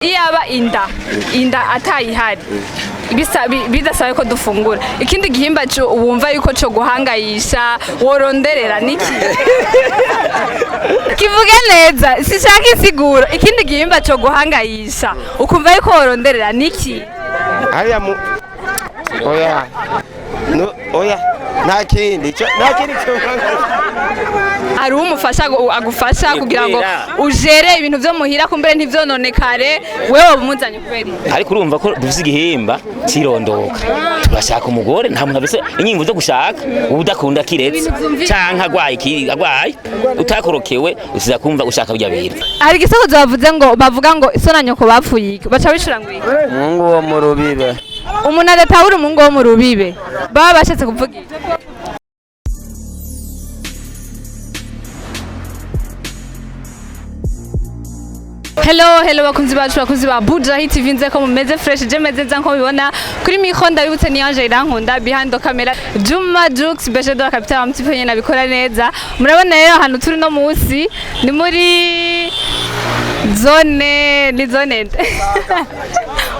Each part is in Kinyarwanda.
iyaba inda atayihari bidasabe ko dufungura ikindi gihimba wumva yuko cyo guhangayisha woronderera niki kivuge neza sishaka isiguro ikindi gihimba cyo guhangayisha ukumva yuko woronderera niki oya nta kindi hari umufasha agufasha kugira ngo ujere ibintu byo muhira kumbere ntivyononekare wewe bumuzanye kubera ariko urumva ko dufise igihimba cirondoka turashaka umugore nta muntu abese inyingo zo gushaka udakunda kiretse canka agwaye utakorokewe usiza kumva ushaka kujya bira hari igisokozo bavuga ngo isona nyoko bapfuye baca bishura ngo Mungu wo mu rubibe umuntu adatahura umungu wo mu rubibe baba bashatse kuvuga Hello bakunzi bacu bakunzi ba Buja Hit TV nzeko mumeze fresh je meze nko bibona kuri mikro ndabibutse ni Angel Irankunda behind the camera Juma Jux beje de la capitale amtipenye nabikora neza murabona rero hano turi no munsi ni muri zone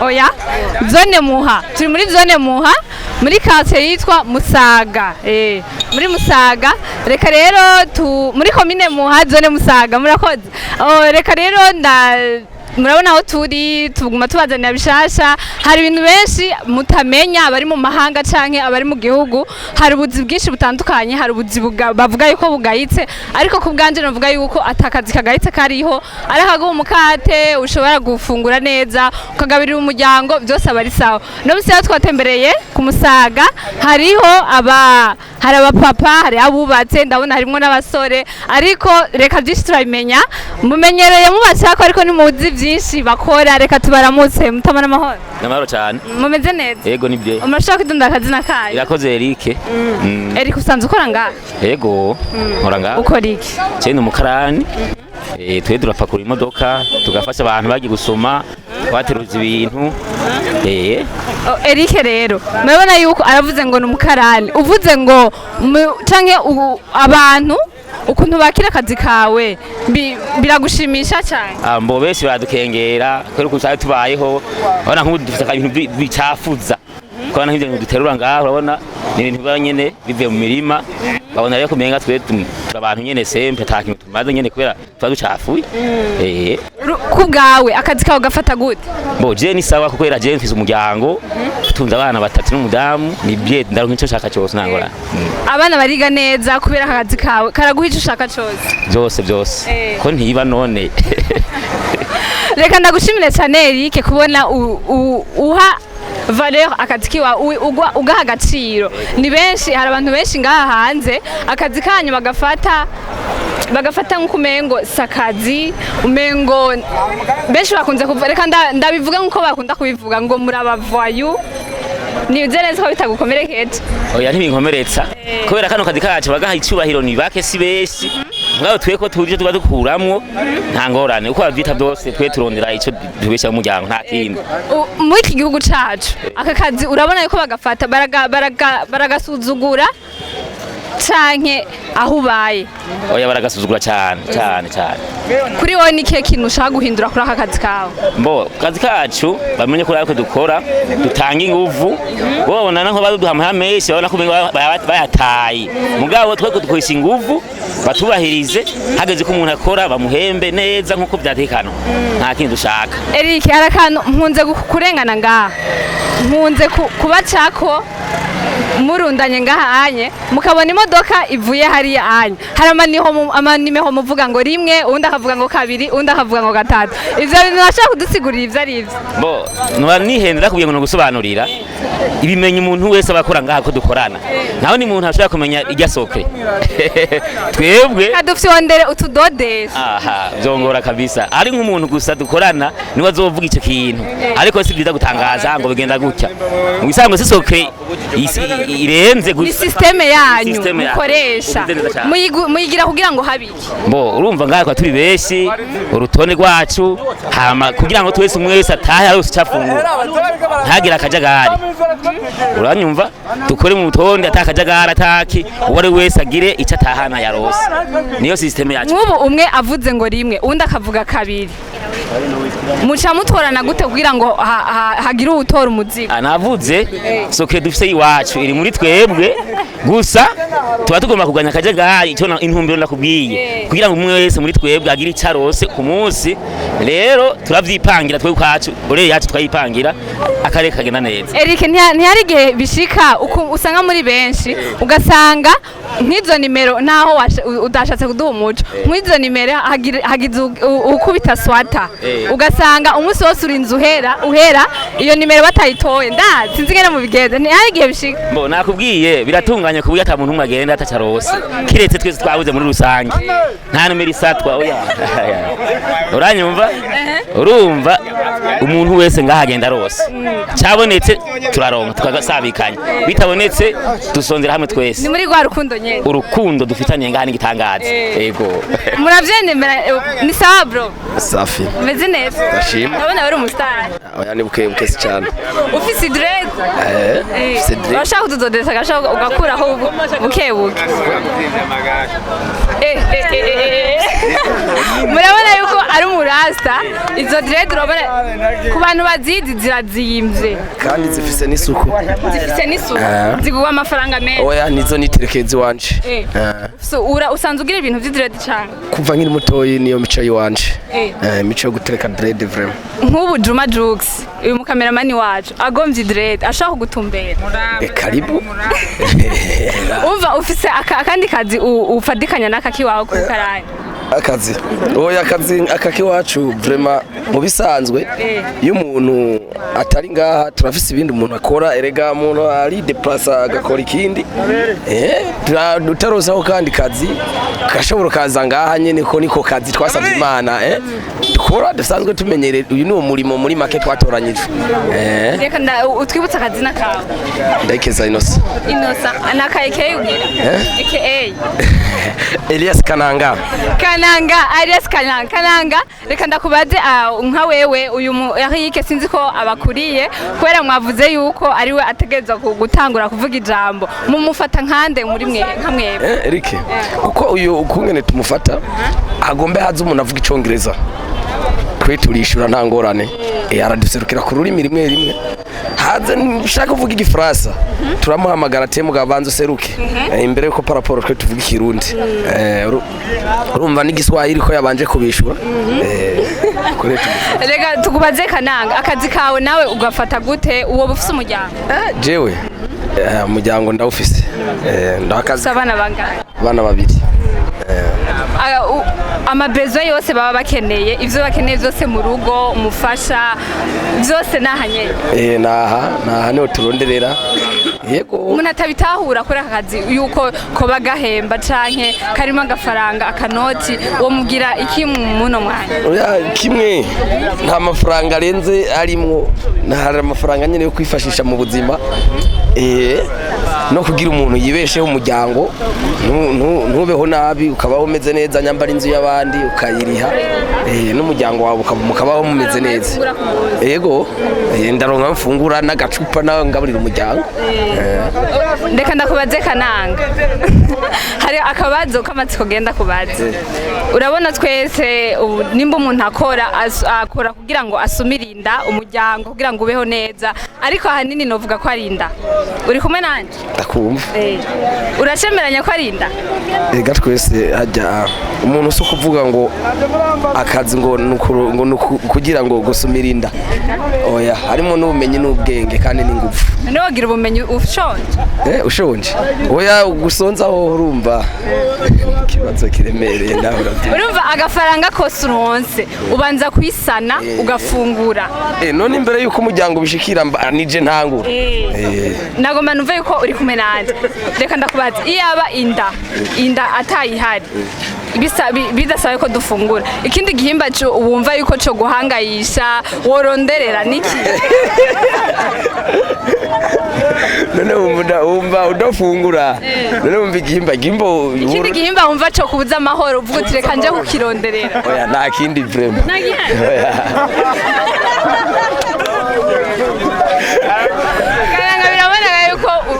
oya zone Muha turi muri zone Muha muri quartier yitwa Musaga muri Musaga reka rero muri commune Muha zone Musaga murakoze reka rero murabona aho tuguma tubazanira bishasha hari ibintu benshi mutamenya abari mu mahanga canke abari mu gihugu hari ubuzi bwinshi butandukanye hari ubuzi bavuga yuko bugayitse ariko ku bwanje navuga yuko atakazi kagayitse kariho ari akaguha umukate ushobora gufungura neza ukagabirira umuryango byose abari sawa no bisiya twatembereye ku Musaga hariho hari abapapa hari abubatse ndabona harimo n'abasore ariko reka byinshi turabimenya mumenyereye mubashaka ariko ni muzi byinshi bakora reka tubaramutse mutamana amahoro namahoro cyane mumeze neza yego nibyo umashaka kwidunda akazina kayo irakoze Eric Eric usanze ukora ngaha yego nkora ngaha ukora iki cyane umukarani twe durapakura imodoka tugafasha abantu bagiye gusoma twateruza ibintu Eric rero murabona yuko aravuze ngo numukarani uvuze ngo canke abantu ukuntu bakira akazi kawe biragushimisha cyane mbo bese badukengera kwero kusaye tubayeho urabona nk'ubu dufite ibintu bicafuza kubona nk'ibyo duterura ngaho urabona ni ibintu byanyene bivuye mu mirima babona rero kumenga twe abantu nyene sempe takintu tumaze nyene kubera twaducafuye kubgawe akazi kawe gafata gute bo je ni sawa kubera je mfise umuryango tunza abana batatu n'umudamu ni bye ndaronka icyo shaka cyose nangora abana bariga neza kubera akazi kawe karaguha icyo ushaka cyose byose ko ntiba none reka ndagushimire cyane Eric kubona uha valeur akazi kiwa ugaha agaciro ni benshi hari abantu benshi ngaha hanze akazi kanyu bagafata nk'ukumengo sakazi umengo benshi bakunze reka ndabivuga nkuko bakunda kubivuga ngo murabavayu ni neza ko bitagukomerekeje oya ntibinkomeretsa kubera kano kazi kacu bagaha icubahiro ni bake si benshi ngabo tweko turije tuba dukuramwo nta ngorane uko bavyita byose twe turondera ico tubesha mu muryango nta kindi muri iki gihugu cacu aka kazi urabona yuko bagafata baragasuzugura canke aho ubaye oya baragasuzugura cyane kuri wowe ni kihe kintu ushaka guhindura kuri aka kazi kawe mbo kazi kacu bamenye ko ariko dukora dutanga inguvu babona nko baduha amahamenshi babona ko bayataye mugabo twe ko dukoresha inguvu batubahirize hageze ko umuntu akora bamuhembe neza nkuko byatekano nta kindi dushaka Eric arakantu mpunze kurengana ngaha mpunze kubacako murundanye ngaha anye mukabona imodoka ivuye hariya anye hari amanimeho muvuga ngo rimwe undi akavuga ngo kabiri undi akavuga ngo gatatu ivyo bintu nashaka kudusigurira ivyo ari ivyo bo nuba nihendera kugira ngo gusobanurira ibimenye umuntu wese abakora ngaha ko dukorana naho ni umuntu ashobora kumenya iryasoke twebwe kadufyondere utudodesha aha byongora kabisa ari nk'umuntu gusa dukorana niwe azovuga icyo kintu ariko si byiza gutangaza ngo bigenda gutya mu bisanzwe sisoke irenze ni systeme yanyu Systeme yacu. mukoresha Ubize neza cyane. muyigira kugira ngo habiki Bo urumva ngaho turi beshi urutonde rwacu hama kugira ngo twese umwe wese atahe arose cyafungura ntagira akajagari uranyumva dukore mu rutonde atakajagari ataki uwo ari wese agire icyo atahana yarose niyo systeme yacu nk'ubu umwe avuze ngo rimwe undi akavuga kabiri muca mutwarana gute kugira ngo hagire uwutora umuzigo anavuze soke dufise iwacu iri muri twebwe gusa tuba tugomba kuganya akajagari icyo intumbero ndakubwiye kugira ngo umwe wese muri twebwe agire icyo arose ku munsi rero turavyipangira twebwe kwacu ore yacu twayipangira akarere kagenda neza Eric ntihari igihe bishika usanga muri benshi ugasanga nk'izo nimero naho udashatse kuduha umuco nk'izo nimero hagize ukubita swata ugasanga umunsi wose urinze uhera iyo nimero batayitoye sinzi ngene mu bigeze ntihari igihe bishika mbo nakubwiye biratunganye kuburyo ata muntu umwe agenda atacarose kiretse twese twabuze muri rusange nta numero isatwa oya uranyumva urumva umuntu wese ngaha agenda rose cyabonetse turaronka tukagasabikanya bitabonetse dusondera hamwe twese ni muri rwa rukundo nyene urukundo dufitanye ngaha n'igitangaza yego muravyenemera ni sawa bro safi meze neza ndashima ndabona bari umustar oya ni buke cyane ufise dread ufise dread urashaka kutudodesha gashaka ugakuraho bukebuke murabona yuko ari umurasta izo dread urabona ku bantu bazizi zirazimvye kandi zifise n'isuku zigugwa amafaranga menshi oya nizo niterekezi wanje usanzwe ugira ibintu vy'idread cyane kuva nkiri mutoyi niyo mico yiwanje mico yo gutereka dread vraiment nk'ubu Juma Jux uyu mukameramani wacu agomvye dread ashaka kugutumbera karibu umva ufise akandi kazi ufadikanya n'akaki wawe ku karani akazi oya akazi akaki wacu vraiment mu bisanzwe iyo umuntu atari ngaha turafise ibindi umuntu akora erega umuntu ari déplacer agakora ikindi utarosaho kandi kazi kashobora kaza ngaha nyene ko niko kazi twasabye Imana dukora dusanzwe tumenyereye uyu ni umurimo muri make twatoranyije reka utwibutsa akazi nakawe ndayikeza Inosa nakaye ugira aka Elias Kananga Elias Kananga reka ndakubaze nka wewe uyu Eric sinzi ko abakuriye kwera mwavuze yuko ari we ategeza gutangura kuvuga ijambo mumufata nkande muri mwe nka mwebwe Eric uko uyu ukungene tumufata agombe haza umuntu avuga icongereza twe turishura nta ngorane araduserukira ku rurimi rimwe haza nshaka kuvuga igifaransa turamuhamagara temu gabanzo seruke imbere yuko paraporo twe tuvuga ikirundi urumva n'igiswahili ko yabanje kubishura rega tukubaze Kananga akazi kawe nawe ugafata gute uwo bufise umuryango jewe umuryango ndawufise ndakazi abana bangahe abana babiri amabezo yose baba bakeneye ivyo bakeneye byose mu rugo umufasha byose nahanye naha niho turonderera yego umuntu atabitahura kuri aka kazi yuko ko bagahemba canke karimo agafaranga akanoti uwo mugira iki muno mwanya kimwe nta mafaranga arenze arimwo hari amafaranga nyene yo kwifashisha mu buzima no kugira umuntu yibesheho umuryango ntubeho nabi ukabaho umeze neza nyambara inzu y'abandi ukayiriha n'umuryango wawe mukabaho mumeze neza yego ndaronka mfungura n'agacupa nawe ngaburira umuryango ndeka ndakubaze Kananga hari akabazo k'amatsiko genda kubaze urabona twese nimba umuntu akora kugira ngo asumirinda umuryango kugira ngo ubeho neza ariko ahanini novuga ko arinda uri kumwe nanje ndakumva uracemeranya ko arinda ega twese hajya umuntu uso kuvuga ngo akazi ngo kugira ngo gusumirinda oya harimo n'ubumenyi n'ubwenge kandi n'ingufu none wagira ubumenyi ushonje ushonje oya gusonzaho urumva ikibazo kiremereye nawe urumva agafaranga kose uronse ubanza kwisana ugafungura none imbere yuko umuryango bishikira nije ntangura nagomba numve yuko uri kumwe nanje reka ndakubaza iyaba inda atayihari bidasaba ko dufungura ikindi gihimba wumva yuko cyo guhangayisha woronderera niki none wumva udafungura none wumva igihimba ikindi gihimba wumva cyo kubuza amahoro uvuga uti reka nje kukironderera oya nta kindi vraiment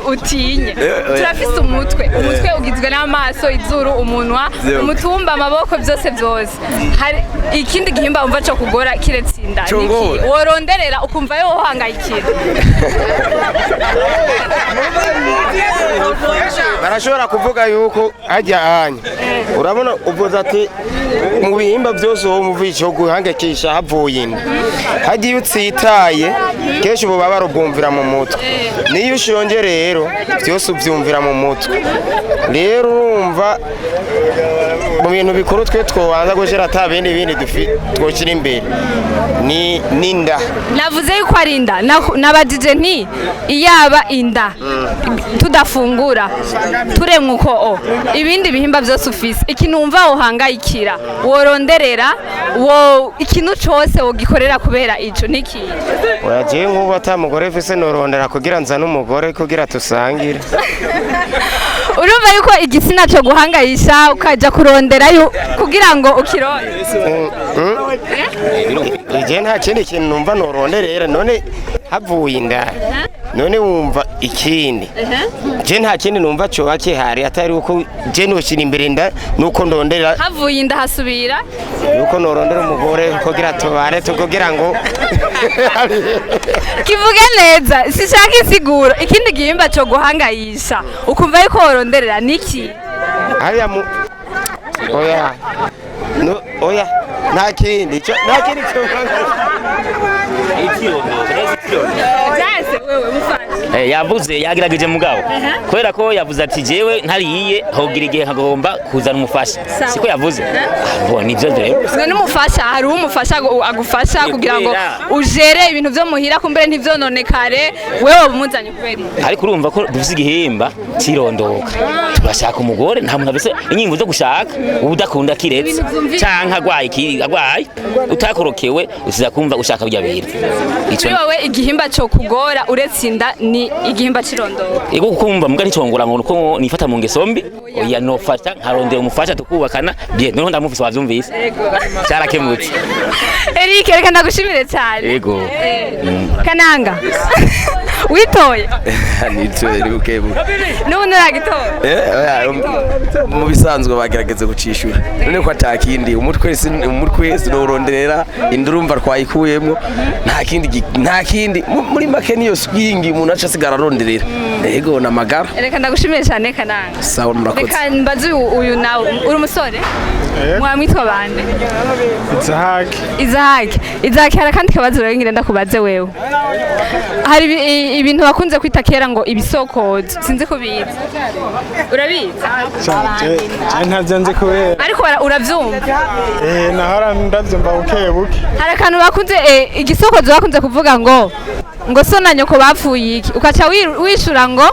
utinye turafise umutwe ugizwe n'amaso izuru umunwa umutumba amaboko byose hari ikindi gihimba wumva cyo kugora kiretse inda niki woronderera ukumva yo uhangayikira barashobora kuvuga yuko hajya ahanye urabona uvuze ati mu bihimba byose uwo muvuye cyo guhangayikisha havuye inda hagiye utsitaye kenshi ubu baba barubwumvira mu mutwe niyo ushonje rero byose ubyumvira mu mutwe rero urumva mu bintu bikuru twe twobanza gushyira ata bindi twoshyira imbere ni inda navuze yuko ari inda nabajije nti iyaba inda tudafungura turemwe uko ibindi bihimba byose ufise ikintu wumva uhangayikira woronderera ikintu cyose wogikorera kubera ico niki oyagiye nk'ubu atamugore mfise norondera kugira nza n'umugore kugira tusangire urumva yuko igitsina cyo guhangayisha ukaja kuronderayo kugira ngo ukironde igihe nta kindi kintu numva noronderera none havuye inda none wumva ikindi je nta kindi numva coba kihari atari uko je noshira imbere inda nuko ndondera havuye inda hasubira nuko norondera umugore kugira tubane tukugira ngo kivuge neza sishaka isiguro ikindi gihimba cyo guhangayisha ukumva yuko woronderera niki hariya oya nta kindi cyo yavuze yagerageje mugabo kubera ko yavuze ati jewe ntariye hogira igihe nkagomba kuzana umufasha siko yavuze nivyo rero n'umufasha hari umufasha agufasha kugira ngo ujere ibintu byo muhira kumbere ntivyononekare wewe bumuzanye kubera ariko urumva ko dufise igihimba cirondoka turashaka umugore nta muntu afise inyingo zo gushaka ubudakunda kiretse canka agwaye utakorokewe usiza kumva ushaka kujya bira ico wewe igihimba cyo kugora uretse inda ni igihimba cirondoka ego kumva mbwa nicongora ngo nuko nifata mu ngeso mbi oya nofata nkarondera umufasha tukubakana bien none ndamufise wavyumvise cyarakemutse Eric reka ndagushimire cyane ego Kananga witoye nitoye bukebuke none uragitoye mu bisanzwe bagerageze gucishura none ko atakindi umutwe wese noronderera indurumva twayikuyemo nta kindi muri make niyo swingi umuntu aca asigara aronderera ego namagara reka ndagushimire cyane Kananga sawa murakoze reka mbaze uyu nawe uri umusore mwamwitwa bande Izahaki hari akandi kabazo rero ngira ndakubaze wewe hari ibintu bakunze kwita kera ngo ibisokozo sinzi ko biza urabizi ntavyo nzi kubera ariko uravyumva nahora ndavyumva bukebuke hari akantu bakunze igisokozo bakunze kuvuga ngo so na nyoko bapfuye iki ukaca wishura ngo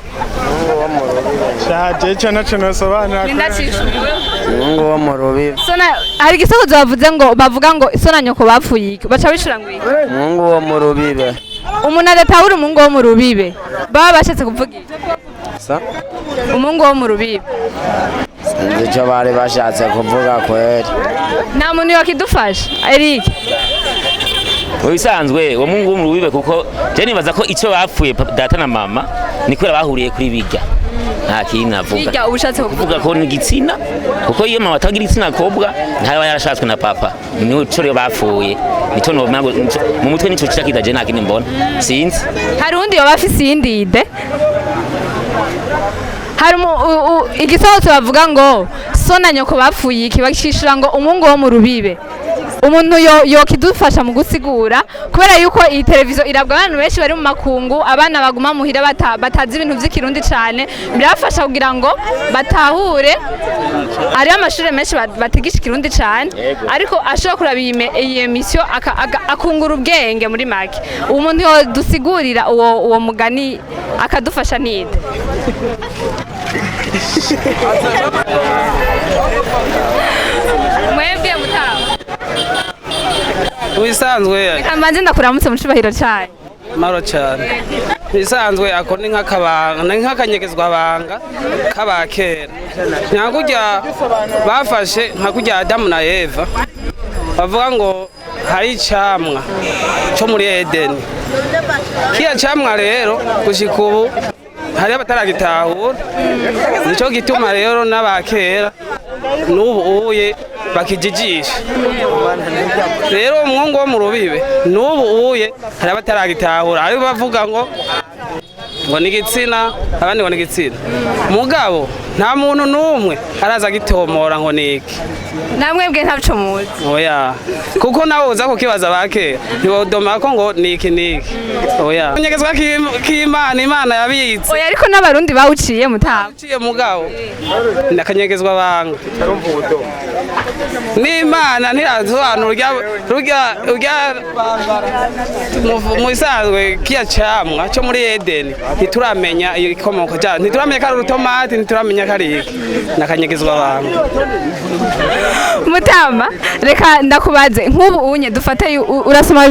shaje cyo naco nosobanura ngo wamurubibe hari igisokozo bavuga ngo so na nyoko bapfuye iki baca wishura ngo iki mungu wo mu rubibe umuntu adatahura umungu wo mu rubibe baba bashatse kuvuga iki umungu wo mu rubibe icyo bari bashatse kuvuga kweri nta muntu yakidufasha Eric ubisanzwe uwo mungu wo mu rubibe kuko je nibaza ko icyo bapfuye data na mama ni kubera bahuriye kuri bijya nta kintu navuga bijya ubushatse kuvuga ko ni gitsina kuko iyo mama atagira igitsina kobwa ntaba yarashatswe na papa nico rero bapfuye nico no mu mutwe nico cyakidaje nta kintu mbona sinzi hari undi yoba afise iyindi ide hari igisohozo bavuga ngo so na nyoko bapfuye iki bakishishura ngo umungu wo mu rubibe umuntu yokidufasha mu gusigura kubera yuko iyi televiziyo irabwa abantu benshi bari mu makungu abana baguma muhira batazi ibintu by'ikirundi cyane birafasha kugira ngo batahure ari amashuri menshi batigisha ikirundi cyane ariko ashobora kuraba iyi emisiyo akungura ubwenge muri make umuntu yodusigurira uwo mugani akadufasha nide Ubisanzwe Kamanzi ndakuramutse mu cubahiro cyayo. maro cyane. Bisanzwe ako ni nk'akabanga, ni nk'akanyegezwa banga kabakera. Nyakujya bafashe nkakujya Adamu na Eva. Bavuga ngo hari icamwa cyo muri Edeni. Kiya camwa rero gushika ubu hari abataragitahura. Nico gituma rero n'abakera n'ubu uye bakijijisha. Rero umwongo wo mu rubibe n'ubu uye hari abataragitahura. Ari bavuga ngo ni igitsina abandi ngo ni igitsina. Mugabo nta muntu n'umwe araza gitomora ngo niki. Namwebwe ntabyo muzi. Oya. Kuko nawe uza kukibaza bakera. Ntibodoma ko ngo niki niki. Oya. Nyegezwa k'Imana Imana yabitse. Oya ariko n'abarundi bawuciye mutaba. Uciye mugabo. Ndakanyegezwa banga. N'Imana ntirasobanura urya mu isanzwe kiya camwa cyo muri Edeni ntituramenya ikomoka cyane ntituramenya ko ari urutomati ntituramenya ko ari iki nakanyegezwa banga. Mutama reka ndakubaze nk'ubu unye dufate urasoma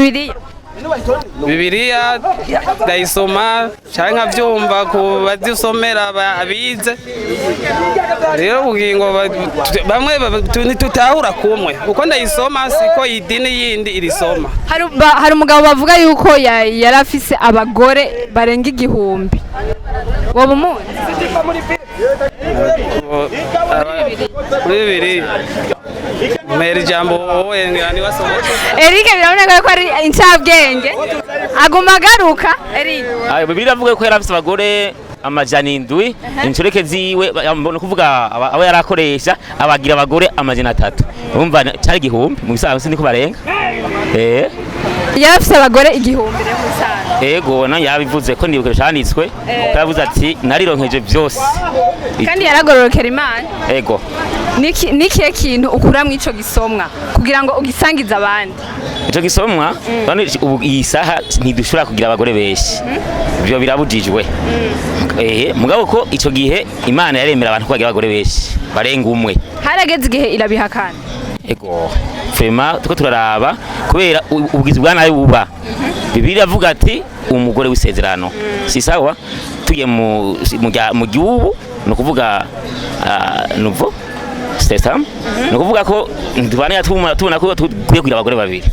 Bibiliya ndayisoma cyane nkavyumva ku bazisomera abize rero bugingo bamwe ntitutahura kumwe uko ndayisoma siko idini yindi irisoma. Hari umugabo bavuga yuko yarafise abagore barenga 1000 wowe umuzi muri Bibiliya Meri jambo wowe ngani wasoma Eric biraboneka ko ari incabwenge aguma garuka Eric. Bibiliya avuga ko yarafise abagore amajana 7 inshoreke ziwe mbona kuvuga abo yarakoresha abagira abagore amajana 3 urumva cyari 1000 mu bisanzwe niko barenga yarafise abagore 1000 rero musana ego na yabivuze ko ndibuke shanitswe yavuze ati narironkeje byose kandi yaragororokera Imana ego nikiye kintu ukura mu ico gisomwa kugira ngo ugisangize abandi ico gisomwa bane ubu iyi saha ntidushobora kugira abagore benshi byo birabujijwe mugabo ko ico gihe Imana yaremera abantu kwagira abagore benshi barenga umwe harageze igihe irabihakana ego fema tuko turaraba kubera ubwizi bwa nayo buba Bibiliya avuga ati umugore w'isezerano si sawa tuye mu gihugu no kuvuga nuvo Stefan no kuvuga ko tubane tubona ko tugiye kugira abagore babiri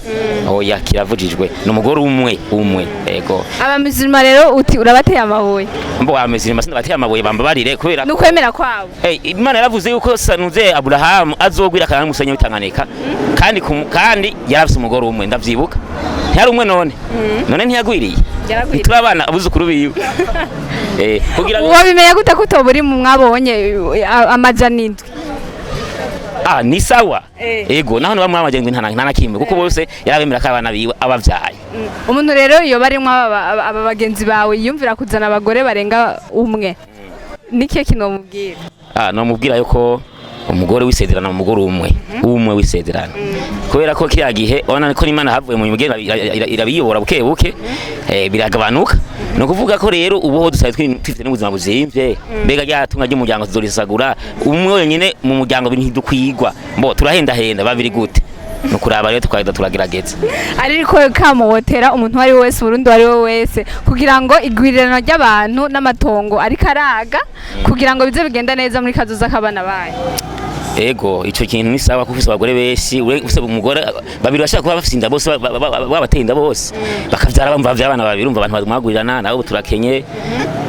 oya kiravujijwe no mugore umwe ego abamizima rero uti urabateye amabuye mbo abamizima sinda bateye amabuye bambabarire kubera no kwemera kwabo Imana yaravuze yuko sanuze Abraham azogwira kana musenye bitanganeka kandi yarafise umugore umwe ndavyibuka ntiyari umwe none ntiyagwiriye turabana abuzukuru biwe kugira ngo wabimenya gute ko utoburi mu mwabonye amajana 7 ni sawa ego naho bamwe amajengwe ntana kimwe kuko bose yarabemera ko abana biwe abavyaye umuntu rero iyo barimo aba bagenzi bawe yumvira kuzana abagore barenga umwe niki kino mubwira no mubwira yuko umugore w'isezerano umugore umwe w'isezerano kubera ko kiriya gihe ubona ko Imana havuye mu mugenda irabiyobora buke biragabanuka no kuvuga ko rero ubu ho dusaye twifite n'ubuzima buzimvye mbega ryatunga ry'umuryango tuzorisagura umwe wenyine mu muryango bintu dukwigwa mbo turahenda babiri gute no kuraba rero tukagenda turagerageza ariko kamotera umuntu wari wese Burundi wari wese kugira ngo igwirirano ry'abantu n'amatongo ariko araga kugira ngo bize bigenda neza muri kazoza kabana baye ego ico kintu ni sawa kufisa abagore benshi ufise umugore babiri bashaka kuba bafise inda bose babatenda bose bakavyara bamva vy'abana babiri umva abantu badumagwirirana nabo turakenye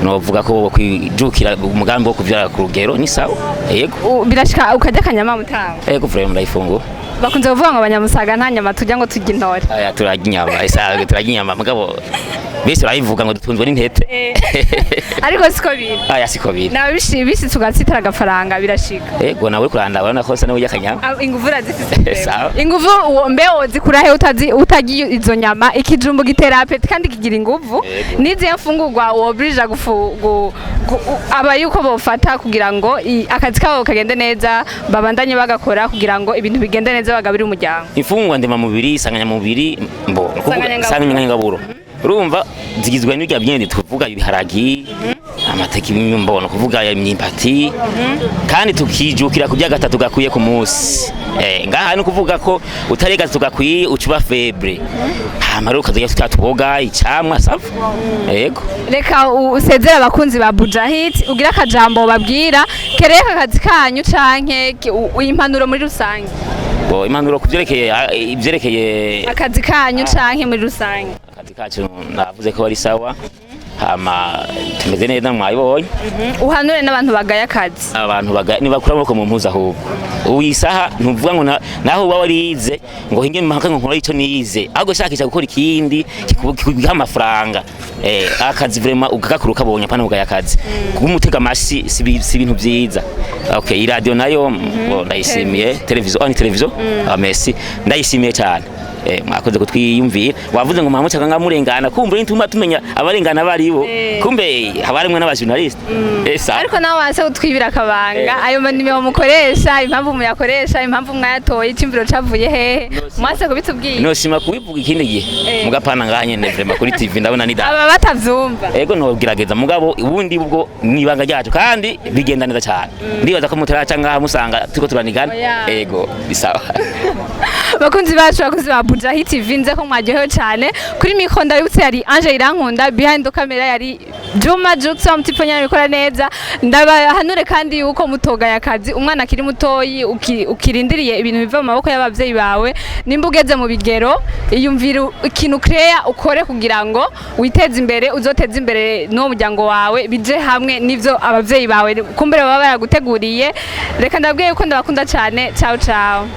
novuga ko kwijukira umugambi wo kuvyara ku rugero ni sawa ego birashika ukajya kanyama mutaho ego vraiment ndayifungo bakunze kuvuga ngo abanyamusaga nta nyama tujya ngo tujye intore aya turajya inyama isaga turajya inyama mugabo bese urayivuga ngo dutunzwe n'intete ariko siko biri aya siko biri nawe bisi tugatsitara agafaranga birashika ego nawe kuranda abana ko se nawe yakanyama inguvu razifise inguvu mbe zikura he utagiye izo nyama ikijumbu giterapeti kandi kigira inguvu nizi yafungurwa wobrija aba yuko bofata kugira ngo akazi kabo kagende neza babandanye bagakora kugira ngo ibintu bigende neza bagabira umuryango ifungwa ndema mubiri isanganya mubiri mbo sanganya ngaburo urumva zigizwe n'ibya byende tuvuga ibiharagi amateke imyumbono kuvuga imyimpati kandi tukijukira ku bya gatatu gakuye ku munsi ngaha no kuvuga ko utarega tugakwiye ucuba febre hama rero ukazoya tutatuboga icamwa safu yego reka usezera abakunzi ba Buja Hit ugira akajambo babwira kereka akazi kanyu canke impanuro muri rusange impanuro ivyerekeye akazi kanyu canke muri rusange akazi kacu navuze ko ari sawa hama tumeze neza mwayibonye uhanure n'abantu bagaya akazi abantu bagaya nibakura amaboko mu mpuza ahubwo uyisaha ntuvuga ngo naho uba warize ngo hinge mpaka ngo nkora ico nize ahubwo shakisha gukora ikindi kikubiha amafaranga akazi vraiment ugakakuru kabonye apana ugaya akazi kumutega amashi si ibintu byiza okay iradio nayo ndayishimiye televiziyo merci ndayishimiye cyane mwakoze kutwiyumvira wavuze ngo mwamuca ngamurengana kumbe ntuma tumenya abarengana baribo kumbe habarimwe n'abajournalist ariko nawe wase utwibira akabanga ayo manimero mukoresha impamvu muyakoresha impamvu mwayatoye icimviro cavuye hehe mwase kubitubwiye no shima kubivuga ikindi gihe mugapana nganye ne vraiment kuri TV ndabona ni da aba batavyumva ego no girageza mugabo ubundi ubwo nibanga ryacu kandi bigenda neza cyane ndibaza ko mutaraca ngaha musanga turiko turanigana ego bisawa bakunzi bacu bakuzi ba Buja Hit TV nze ko mwaryohewe cyane kuri mikro ndabutse yari Ange Irankunda behind the camera yari Juma Juksa mutiponyana bikora neza ndabahanure kandi yuko mutoga akazi umwana akiri mutoyi ukirindiriye ibintu biva mu maboko y'abavyeyi bawe nimba ugeze mu bigero iyumvira ikintu create ukore kugira ngo witeze imbere uzoteze imbere no muryango wawe bije hamwe nivyo abavyeyi bawe kumbere baba baraguteguriye reka ndabwiye yuko ndabakunda cyane ciao ciao